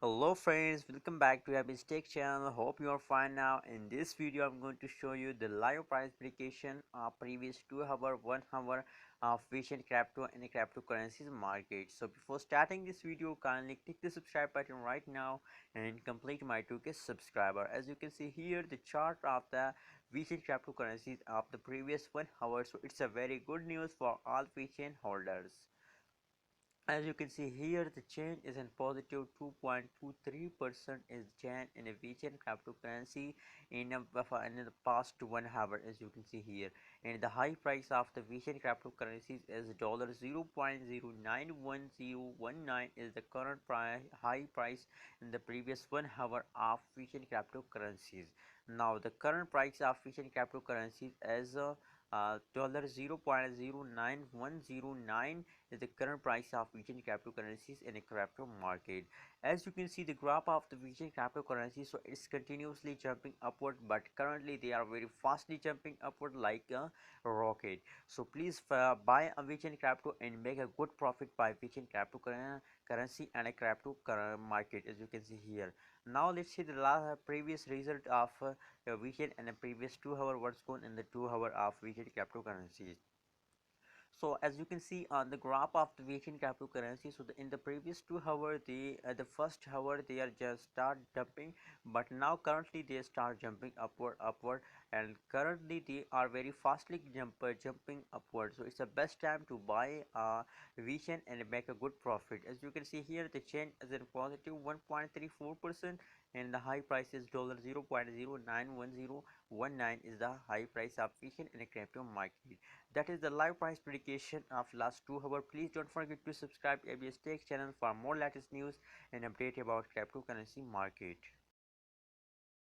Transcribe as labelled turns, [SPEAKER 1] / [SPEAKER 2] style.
[SPEAKER 1] Hello friends, welcome back to Abby's Tech channel. Hope you are fine now. In this video I'm going to show you the live price prediction of previous 2 hour 1 hour of Vechain crypto and cryptocurrencies market. So before starting this video, kindly click the subscribe button right now and complete my 2K subscriber. As you can see here, the chart of the Vechain cryptocurrencies of the previous 1 hour. So it's a very good news for all Vechain holders. As you can see here, the change is in positive 2.23% is change in a Vechain cryptocurrency in the past 1 hour, as you can see here. And the high price of the Vechain cryptocurrencies is $0.091019 is the current high price in the previous 1 hour of Vechain cryptocurrencies. Now the current price of Vechain cryptocurrencies is $0.091019 is the current price of Vechain cryptocurrencies in a crypto market. As you can see the graph of the Vechain cryptocurrency, so it's continuously jumping upward, but currently they are very fastly jumping upward like a rocket. So please buy a Vechain crypto and make a good profit by Vechain cryptocurrency and a crypto market, as you can see here. Now let's see the previous result of Vechain and the previous 2 hour what's going in the 2 hour of Vechain cryptocurrencies. So as you can see on the graph of the Vechain cryptocurrency, so in the previous 2 hour, the first hour they are just start dumping, but now currently they start jumping upward, and currently they are very fastly jumping upward. So it's the best time to buy Vechain and make a good profit. As you can see here, the change is in positive 1.34%, and the high price is $0.091019 is the high price of Vechain in a crypto market. That is the live price prediction of last 2 hour. Please don't forget to subscribe ABS Tech channel for more latest news and update about cryptocurrency market.